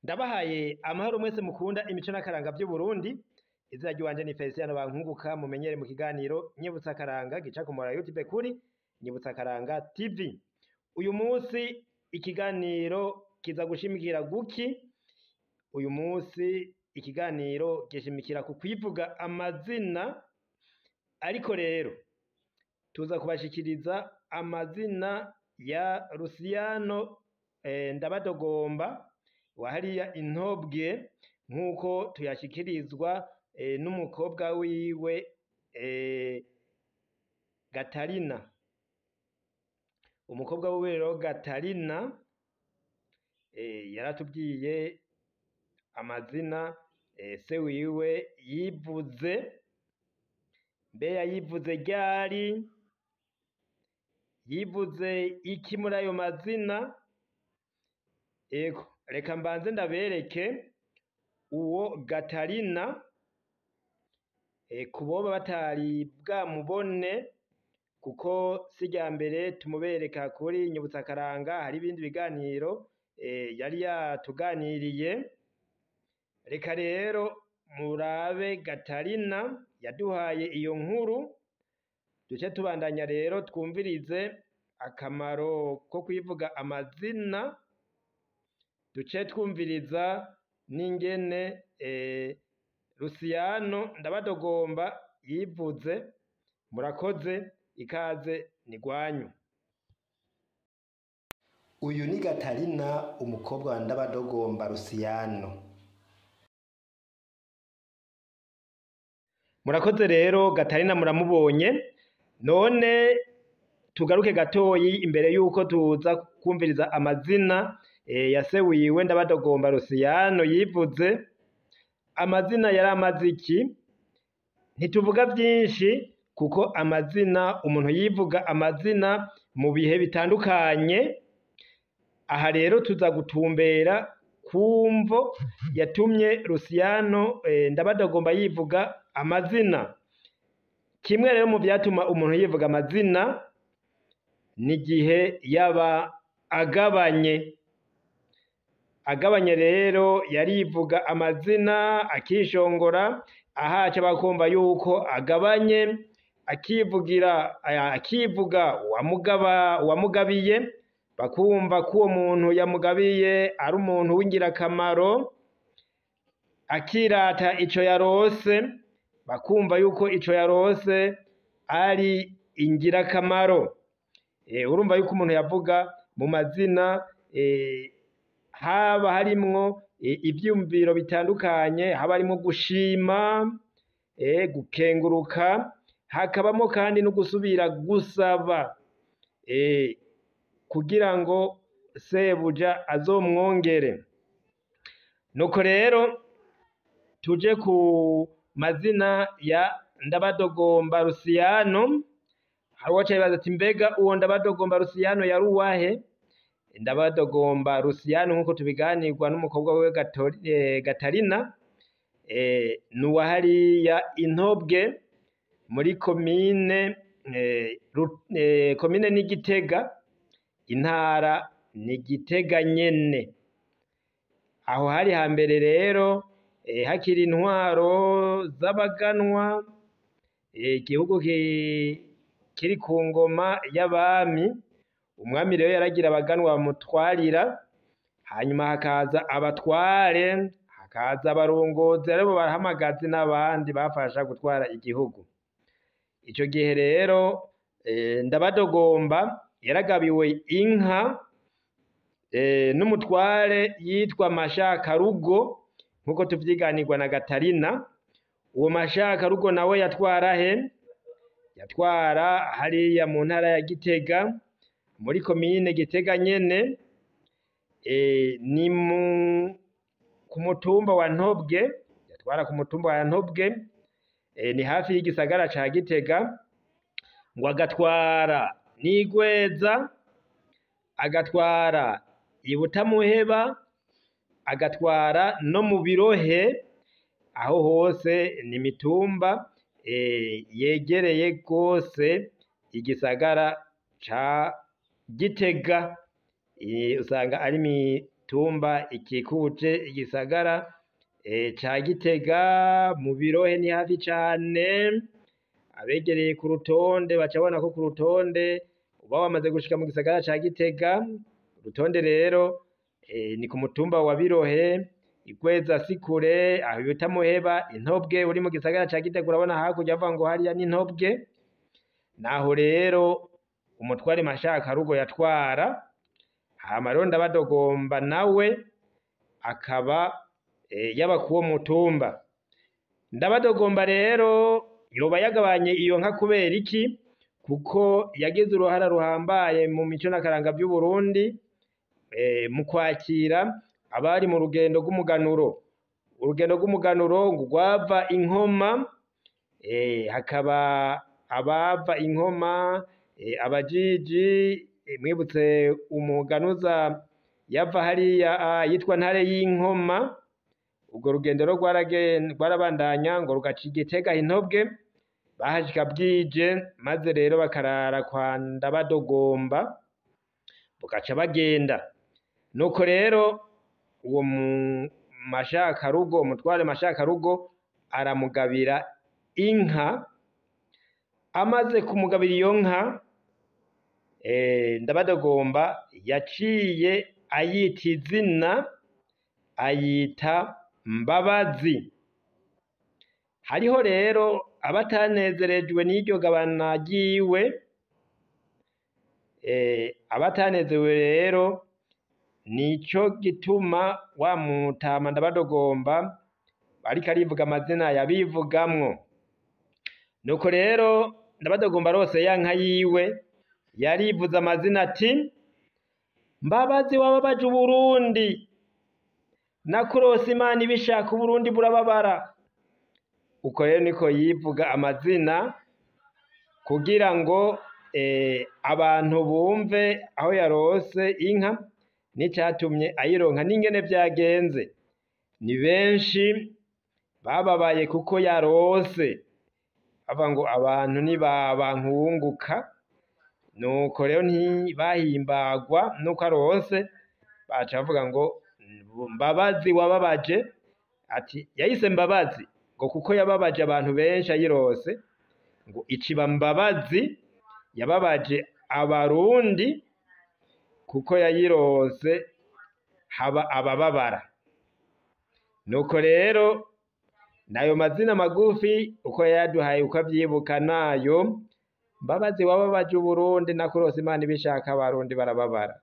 Ndabahaye amahoro mwese mukunda imico n'akaranga vy'Uburundi. Izina ry'iwanje ni Felicien Bankunguka, mumenyere mu kiganiro Nyibutsa Akaranga gica ku muhora wa YouTube kuri Nyibutsa Akaranga TV. Uyu musi ikiganiro kiza gushimikira guki? Uyu musi ikiganiro gishimikira ku kwivuga amazina, ariko rero tuza kubashikiriza amazina ya Luciano Ndabadogomba wa hariya Intobwe, nk'uko tuyashikirizwa n'umukobwa wiwe Gatarina. Umukobwa wiwe rero Gatarina yaratubwiye amazina se wiwe yivuze. Mbe yayivuze ryari? Yivuze iki muri ayo mazina? Ego, reka mbanze ndabereke uwo Gatarina kuboba batari bwamubone, kuko si rya mbere tumubereka kuri Nyibutsa Akaranga. Hari ibindi biganiro yari yatuganiriye. Reka rero murabe Gatarina yaduhaye iyo nkuru, duce tubandanya rero twumvirize akamaro ko kwivuga amazina, duce twumviriza n'ingene Luciano Ndabadogomba yivuze. Murakoze, ikaze ni gwanyu. Uyu ni Gatarina, umukobwa wa Ndabadogomba Luciano. Murakoze rero Gatarina, muramubonye. None tugaruke gatoyi imbere yuko tuza kumviriza amazina ya se wiwe Ndabadogomba Luciano yivuze. Amazina yari amaze iki? Ntituvuga vyinshi, kuko amazina umuntu yivuga amazina mu bihe bitandukanye. Aha rero tuza gutumbera kumvo yatumye Luciano Ndabadogomba yivuga amazina. Kimwe rero mu vyatuma umuntu yivuga amazina ni igihe yaba agabanye. Agabanye rero yarivuga amazina akishongora, ahaca bakumva yuko agabanye, akivuga uwamugabiye, bakumva ko uwo muntu yamugabiye ari umuntu w'ingirakamaro, akirata ico yarose, bakumva yuko ico yarose ari ingirakamaro. Urumva yuko umuntu yavuga mu mazina haba harimwo ivyumviro bitandukanye, haba harimwo gushima, gukenguruka, hakabamo kandi no gusubira gusaba kugira ngo sebuja azomwongere. Nuko rero tuje ku mazina ya Ndabadogomba Luciano. Hari uwaca yibaza ati mbega uwo Ndabadogomba Luciano yari uwahe? Ndabadogomba Luciano nk'uko tubiganirwa n'umukobwa we Gatarina, ni uwa hariya Intobwe muri komine ni Gitega, intara ni Gitega nyene. Aho hari hambere rero hakiri intwaro z'abaganwa, igihugu kiri ku ngoma y'abami. Umwami rero yaragira abaganwa bamutwarira, hanyuma hakaza abatware, hakaza abarongozi, aribo barahamagazi n'abandi bafasha gutwara igihugu. Ico gihe rero Ndabadogomba yaragabiwe inka n'umutware yitwa Mashakarugo, nk'uko tuvyiganirwa na Gatarina. Uwo Mashakarugo nawe yatwara he? Yatwara hariya mu ntara ya Gitega muri komine Gitega nyene, ni ku mutumba wa Ntobwe. Yatwara ku mutumba wa Ntobwe, ni hafi y'igisagara ca Gitega. Ngo agatwara n'Igweza, agatwara Ibutamuheba, agatwara no mu Birohe. Aho hose ni mitumba yegereye gose igisagara ca Gitega. usanga ari mitumba ikikuje igisagara ca Gitega. Mu Birohe ni hafi cane, abegereye ku rutonde baca babona ko ku rutonde uba wamaze gushika mu gisagara ca Gitega. Urutonde rero ni ku mutumba wa Birohe, Igweza sikure, aho bita Muheba, Intobwe uri mu gisagara ca Gitega urabona hakurya bavuga ngo hariya ni Intobwe. Naho rero umutware Mashakarugo yatwara, hama rero Ndabadogomba nawe akaba yaba kuwo mutumba. Ndabadogomba rero yoba yagabanye iyo nka kubera iki? Kuko yagize uruhara ruhambaye mu mico n'akaranga vy'u Burundi mu kwakira abari mu rugendo rw'umuganuro. Urugendo rw'umuganuro ngo rwava Inkoma, hakaba abava Inkoma, abajiji, mwibutse umuganuza yava hariya yitwa Ntare y'Inkoma. Urwo rugendo rwarabandanya ngo rugaca Igitega Intobwe, bahashika bwije, maze rero bakarara kwa Ndabadogomba bugaca bagenda. Nuko rero uwo Mashakarugo, umutware Mashakarugo aramugabira inka. Amaze kumugabira iyo nka, Ndabadogomba yaciye ayita izina, ayita Mbabazi. Hariho rero abatanezerejwe n'iryo gabana ryiwe, abatanezerewe rero nico gituma wa Mutama Ndabadogomba ariko arivuga amazina yabivugamwo. Nuko rero Ndabadogomba rose ya nka yiwe yarivuze amazina ati: Mbabazi wababaje Uburundi, nakurose Imana ibishaka Uburundi burababara. Uko rero niko yivuga amazina kugira ngo abantu bumve aho yarose inka n'icatumye ayironka n'ingene vyagenze. Ni benshi bababaye kuko yarose, bavuga ngo abantu ntibabankunguka. Nuko rero ntibahimbagwa nuko arose, baca bavuga ngo Mbabazi wababaje, ati yahise Mbabazi ngo kuko yababaje abantu benshi ayirose, ngo iciba Mbabazi yababaje Abarundi kuko yayirose haba abababara. Nuko rero nayo mazina magufi uko yaduhaye uko avyibuka nayo: Mbabazi wababaje Uburundi, nakurose Imana ibishaka Abarundi barababara.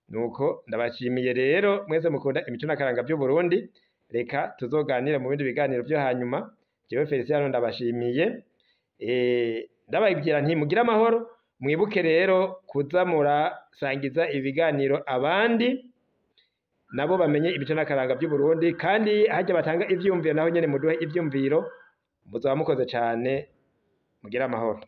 Nuko ndabashimiye rero mwese mukunda imico n'akaranga vy'u Burundi. Reka tuzoganira mu bindi biganiro vyo hanyuma. Jewe Feliciano ndabashimiye, ndababwira nti mugire amahoro. Mwibuke rero kuza murasangiza ibiganiro abandi nabo bamenye imico n'akaranga vy'u Burundi, kandi harya batanga ivyumviro naho nyene muduhe ivyumviro. Muzoba mukoze cane, mugire amahoro.